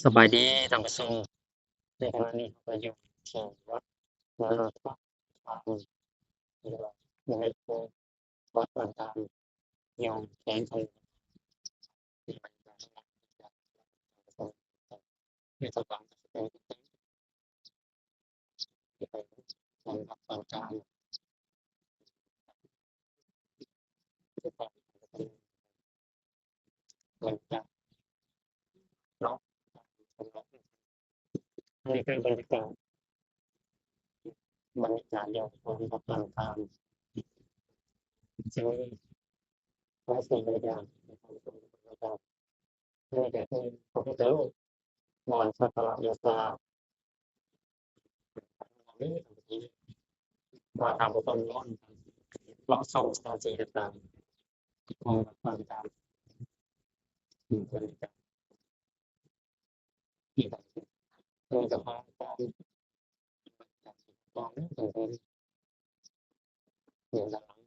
สบายดีท่านผู้ชมในขณะนี้เราอยู่ที่วัดนรธารามหรือว่าอยู่ในวัดต่างๆอยู่แขวงจังหวัดที่บรรยากาศในสถานที่เป็นวัดต่างๆที่เป็นบรรยากาศเนาะนี่คือบรรยากาศเดียวของวัดต่างๆซึ่งหลายสิ่งหลายอย่างนะครับบรรยากาศนี่ก็คือพระพุทธรูปมรสักการะบูชานี่ว่าทางบุคคลร้อนเราส่งสถานที่ต่างๆของวัดต่างๆอยู่บรรยากาศที่แบบโดยเฉพาะการมองถึงอยู่ด้านหลัง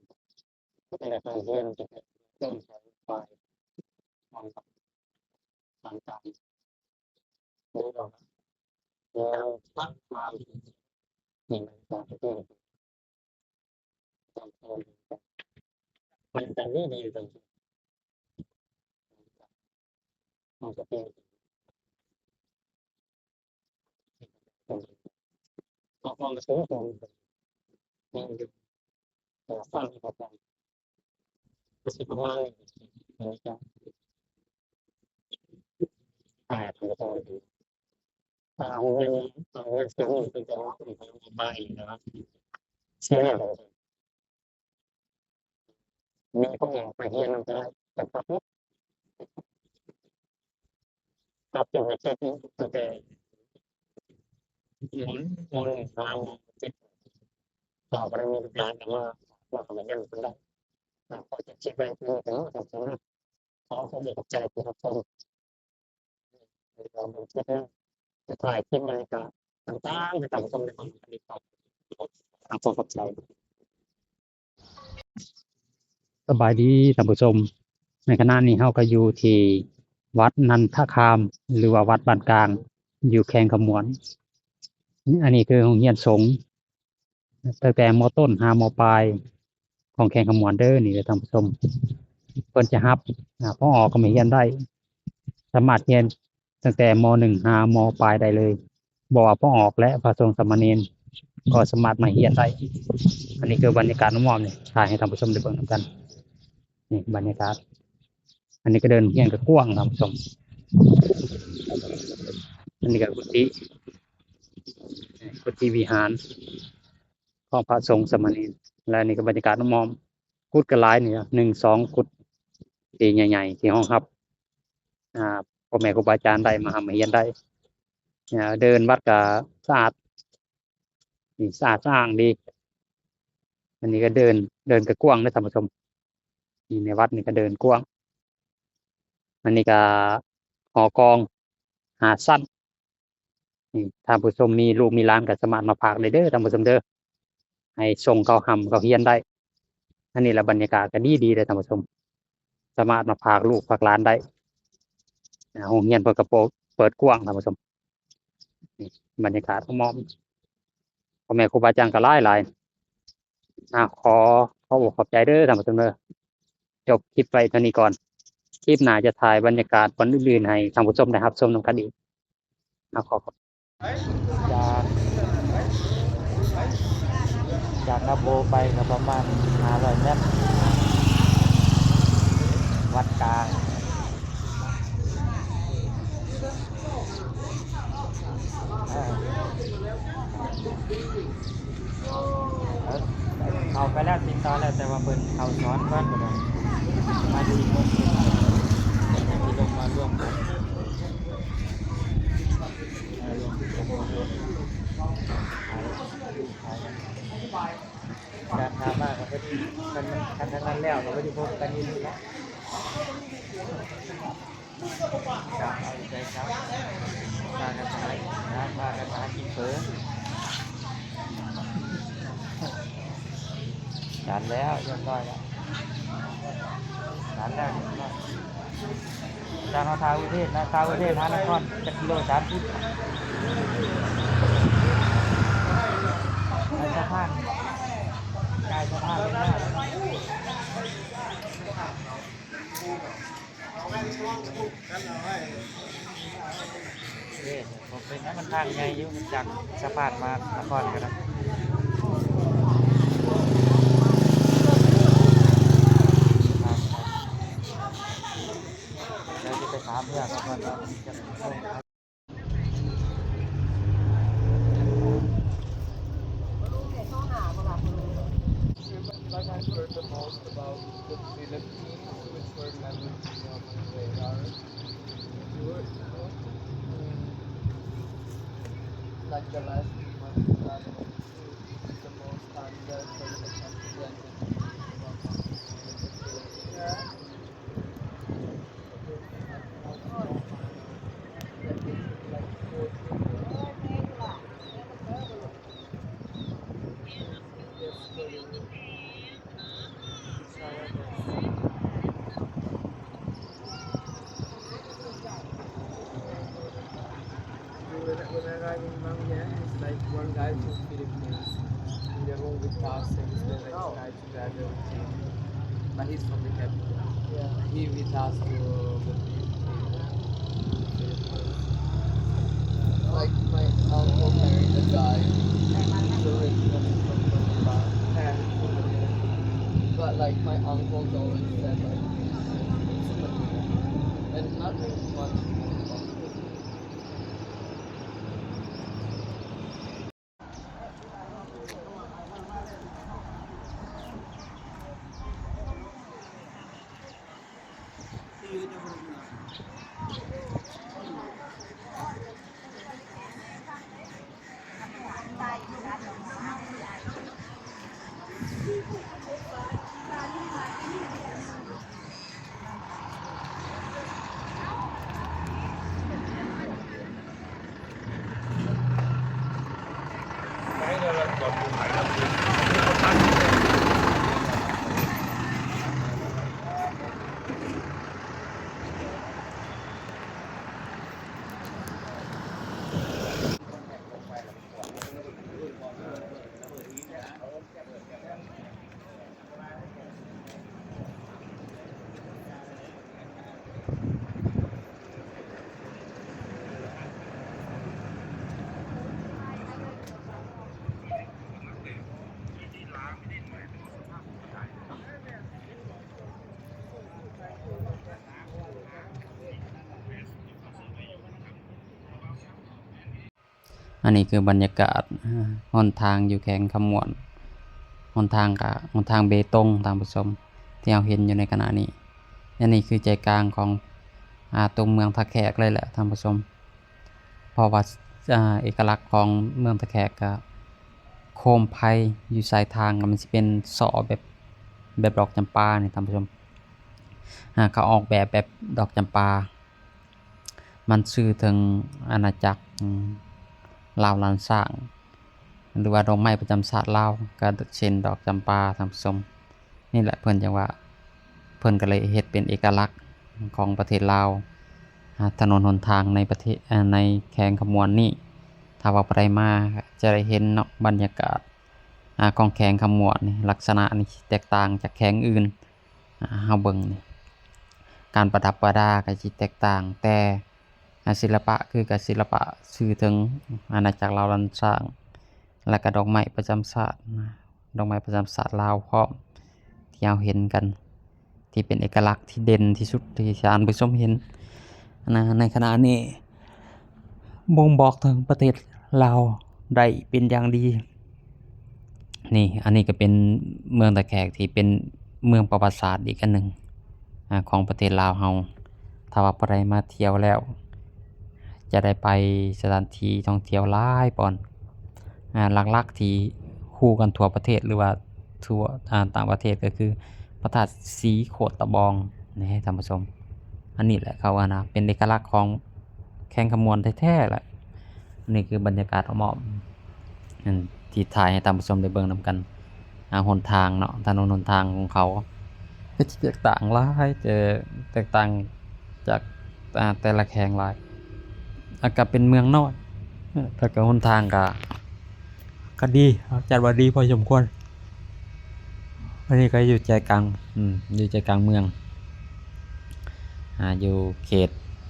ก็เป็นอาคารเรียนจะเป็นเครื่องใช้ไฟมองกับต่างๆนี่เราแล้วตั้งมาในบรรยากาศที่มันจะนี่ดีตรงที่มันจะเป็นความรู้สึกของมันอยู่ฟังกับการรู้สึกว่าบรรยากาศทางการดูเอาเงินซื้อเป็นการบ้านนะครับเชื่อเลยมีพวกไปเรียนอะไรแต่พอตัดจบไปตั้งแต่ม.1ม.7ต่อไปมีการแต่ว่าเขาไม่ได้คนได้พอจะคิดไปคือถึงแต่ผมขอเขาบอกใจคือเขาส่งเราเป็นคิดนะจะถ่ายคลิปบรรยากาศต่างๆไปตามชมในความคิดของทางความเข้าใจสบายดีท่านผู้ชมในขณะนี้เราก็อยู่ที่วัดนันทคามหรือว่าวัดบ้านกลางอยู่แขวงขมวนอันนี้คือโรงเรียนสงฆ์ตั้งแต่ม.ต้นหาม.ปลายของแขวงขมวนเด้อนี่เลยท่านผู้ชมเพิ่นจะรับพอออกก็มาเรียนได้สามารถเรียนตั้งแต่ม.1หาม.ปลายได้เลยบ่ว่าพอออกและพระสงฆ์สามเณรก็สามารถมาเรียนได้อันนี้คือบรรยากาศน้อมๆนี่ถ่ายให้ท่านผู้ชมได้เบิ่งนำกันนี่บรรยากาศอันนี้ก็เดินเรียนก็กว้างท่านผู้ชมอันนี้ก็กุฏิวิหารของพระสงฆ์สามเณรและนี่ก็บรรยากาศน้อมๆกุฏก็หลายนี่1 2กุฏที่ใหญ่ๆที่รองรับพ่อแม่ครูบาอาจารย์ได้มาเรียนได้เดินวัดก็สะอาดนี่สะอาดสะอ้างดีอันนี้ก็เดินก็กว้างเด้อท่านผู้ชมนี่ในวัดนี่ก็เดินกว้างอันนี้ก็หอกอง5ชั้นนี่ท่านผู้ชมมีลูกมีหลานก็สามารถมาพักได้เด้อท่านผู้ชมเด้อให้ส่งเขาร่ำเขาเรียนได้อันนี้แหละบรรยากาศก็ดีๆเด้อท่านผู้ชมสามารถมาพาลูกพาหลานได้โรงเรียนเพิ่นก็เปิดกว้างท่านผู้ชมนี่บรรยากาศน้อมๆพ่อแม่ครูบาอาจารย์ก็หลายๆขอบอกขอบใจเด้อท่านผู้ชมเด้อจบคลิปไว้เท่านี้ก่อนคลิปหน้าจะถ่ายบรรยากาศวันอื่นๆให้ท่านผู้ชมได้รับชมนำกันอีกขอบจากนาโบไปก็ประมาณ500 เมตรวัดกลางเอาไปแล้วติดต่อแล้วแต่ว่าเพิ่นเขาสอนก่อนบ่ได้มา4 คนที่ลงมาร่วมกันการทำมากก็เป็นคันนั้นแล้วเราก็จะพบกันอยู่นี่แหละครับเอาใจครับพากันหาพากันหากินเผลอฉันแล้วเรียบร้อยแล้วฉันแล้วเรียบร้อย จากทางประเทศนะทางประเทศหานครจากกิโล30ไปสะพานกายสะพานเป็นหน้าแล้วผมเป็นนักมันทางไงอยู่จากสะพานมานครกันนะเราจะไปถามเพื่อนก่อนว่าจะ Like I heard the most about the Philippines, which were never on my radar. Like the last 3 months, that was the most time there for the confidence. Yeah. When I arrived in Mangya, it's like one guy from Philippines. In the room with us, and he's the next guy together with him. But he's from the capital. Yeah. He with us to the Philippines. Like my uncle married a guy. He's originally from Manila. But like my uncles always said like it's Manila. And nothing much. Bye. อันนี้คือบรรยากาศหนทางอยู่แขวงคำม่วนหนทางเบตงท่านผู้ชมที่เราเห็นอยู่ในขณะนี้อันนี้คือใจกลางของตรงเมืองทะแขกเลยแหละท่านผู้ชมเพราะว่าเอกลักษณ์ของเมืองทะแขกก็โคมไฟอยู่สายทางมันสิเป็นสอแบบดอกจำปานี่ท่านผู้ชมเขาออกแบบดอกจำปามันสื่อถึงอาณาจักรลาวลานสร้างหรือว่าดอกไม้ประจำชาติลาวก็เช่นดอกจำปาท่านผู้ชมนี่แหละเพิ่นจังว่าเพิ่นก็เลยเฮ็ดเป็นเอกลักษณ์ของประเทศลาวถนนหนทางในประเทศในแขวงขมวนนี้ถ้าว่าไปมาจะได้เห็นเนาะบรรยากาศของแขวงขมวนนี่ลักษณะนี่แตกต่างจากแขวงอื่นเฮาเบิ่งนี่การประดับประดาก็สิแตกต่างแต่ศิลปะคือกับศิลปะสื่อถึงอาณาจักรลาวลานสร้างและก็ดอกไม้ประจำชาติดอกไม้ประจำชาติลาวพร้อมที่เราเห็นกันที่เป็นเอกลักษณ์ที่เด่นที่สุดที่ท่านผู้ชมเห็นในขณะนี้บ่งบอกถึงประเทศลาวได้เป็นอย่างดีนี่อันนี้ก็เป็นเมืองตะแขกที่เป็นเมืองประวัติศาสตร์อีกอันหนึ่งของประเทศลาวเฮาถ้าว่าบ่ได้มาเที่ยวแล้วจะได้ไปสถานที่ท่องเที่ยวหลายปอนหลักๆที่คู่กันทั่วประเทศหรือว่าทั่วต่างประเทศก็คือพระธาตุศรีโคตะบองนี่ให้ท่านผู้ชมอันนี้แหละเขาว่านะเป็นเอกลักษณ์ของแขวงขมวนแท้ๆแหละอันนี้คือบรรยากาศอ้อมๆที่ถ่ายให้ท่านผู้ชมได้เบิ่งนำกันหนทางเนาะถนนหนทางของเขาก็แตกต่างหลายแตกต่างจาก แต่ละแข่งหลายก็เป็นเมืองน้อยแต่ก็หนทางก็ดีจัดว่าดีพอสมควรอันนี้ก็อยู่ใจกลางอยู่ใจกลางเมืองอยู่เขต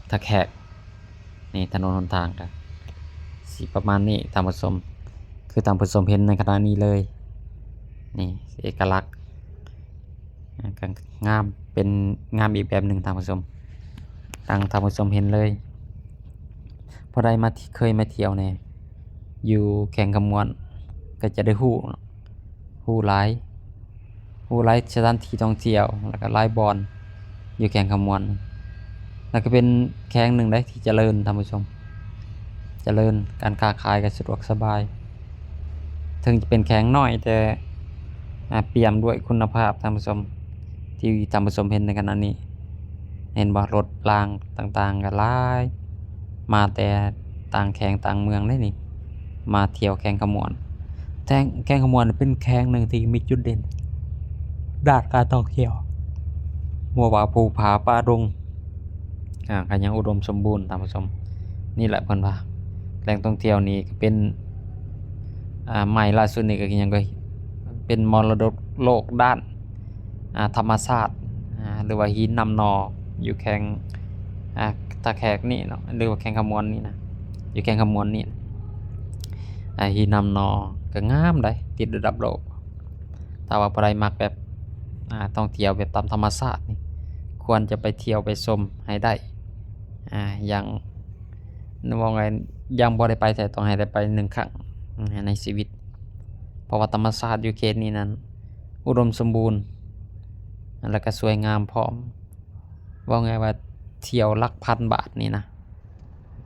ท่าแขกนี่ถนนหนทางก็สิประมาณนี้ตามผสมคือตามผสมเห็นในขณะนี้เลยนี่เอกลักษณ์ก็งามเป็นงามอีกแบบหนึ่งตามผสมตามผสมเห็นเลยพอได้มาเคยมาเที่ยวเนี่ยอยู่แข่งขมวนก็จะได้ฮู้หลายสถานที่ท่องเที่ยวแล้วก็หลายบอนอยู่แข่งขมวนแล้วก็เป็นแข่งหนึ่งได้ที่เจริญท่านผู้ชมเจริญการค้าขายก็สะดวกสบายถึงจะเป็นแข่งน้อยแต่เปี่ยมด้วยคุณภาพท่านผู้ชมที่ท่านผู้ชมเห็นในขณะนี้เห็นบ่รถรางต่างๆก็หลายมาแต่ต่างแข่งต่างเมืองได้นี่มาเที่ยวแข่งขมวนแข่งขมวนเป็นแข่งหนึ่งที่มีจุดเด่นด้านการท่องเที่ยวมัวว่าภูผาป่าดงก็ยังอุดมสมบูรณ์ตามผู้ชมนี่แหละเพิ่นว่าแหล่งท่องเที่ยวนี้ก็เป็นใหม่ล่าสุดนี่ก็ยังก็เป็นมรดกโลกด้านธรรมชาติหรือว่าหินนำนออยู่แข่งตะแขกนี่เนาะหรือว่าแข่งขมวนนี่นะอยู่แข่งขมวนนี่หินนำนอก็งามได้ติดระดับโลกถ้าว่าผู้ใดมักแบบท่องเที่ยวแบบตามธรรมชาตินี่ควรจะไปเที่ยวไปชมให้ได้อย่างมองไงยังบ่ได้ไปแต่ต้องให้ได้ไป1ครั้งในชีวิตเพราะว่าธรรมชาติอยู่เขตนี้นั้นอุดมสมบูรณ์แล้วก็สวยงามพร้อมว่าไงว่าเที่ยวหลักพันบาทนี่นะ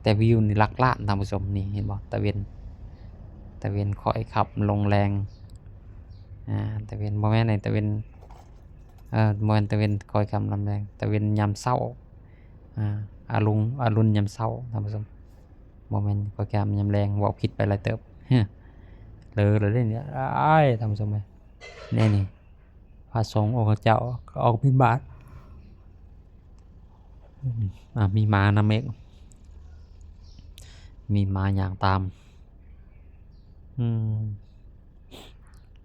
แต่วิวนี่หลักล้านท่านผู้ชมนี่เห็นบ่ตะเวนคอยขับลงแรงตะเวนบ่แม่นในตะเวนบ่แม่นตะเวนคอยขับลำแรงตะเวนยามเช้าอารุณยามเช้าท่านผู้ชมบ่แม่นคอยขับยามแรงเว้าผิดไปหลายเติบเลยเด้เนี่ยอ้ายท่านผู้ชมเอ้ยนี่พระสงฆ์องค์เจ้าออกบิณฑบาตมีม้านำเองมีม้าอย่างตาม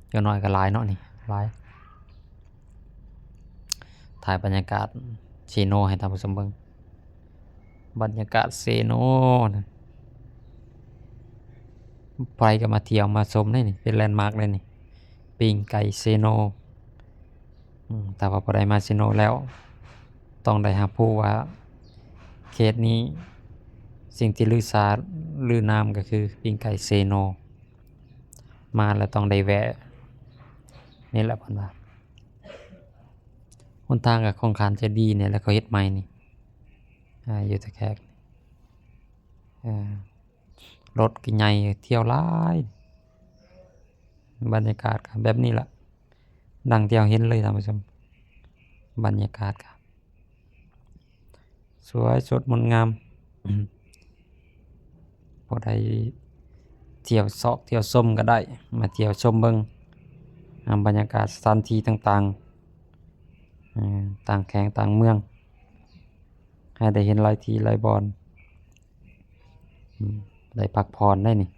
เจ้าน้อยก็หลายเนาะนี่หลายถ่ายบรรยากาศเซโนให้ท่านผู้ชมเบิ่งบรรยากาศเซโนนะไปก็มาเที่ยวมาชมได้นี่เป็นแลนด์มาร์คเลยนี่ปิ้งไก่เซโนแต่ว่าพอได้มาเซโนแล้วต้องได้รับรู้ว่าเขตนี้สิ่งที่ลือนามก็คือปิ้งไก่เซโนมาแล้วต้องได้แวะนี่แหละเพิ่นว่าหนทางก็ค่อนข้างจะดีเนี่ยแล้วเขาเฮ็ดใหม่นี่อยู่ตะแคกรถก็ใหญ่เที่ยวหลายบรรยากาศก็แบบนี้ล่ะดังที่เราเห็นเลยท่านผู้ชมบรรยากาศก็สวยสดงดงามพอได้เที่ยวเที่ยวชมก็ได้มาเที่ยวชมเบิ่งบรรยากาศสถานที่ต่างๆต่างแข่งต่างเมืองให้ได้เห็นหลายที่หลายบอนได้พักผ่อนได้นี่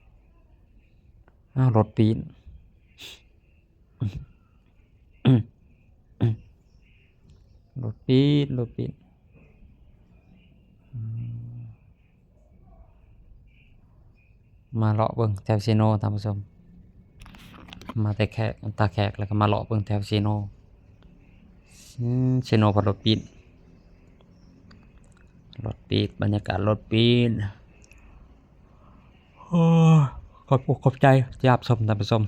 รถปีนรถปีนมาเลาะเบิ่งแถวเซโนท่านผู้ชมมาแต่ตาแขกแล้วก็มาเลาะเบิ่งแถวเซโนพอรถปีนบรรยากาศรถปีนขอบอกขอบใจที่รับชมท่านผู้ชม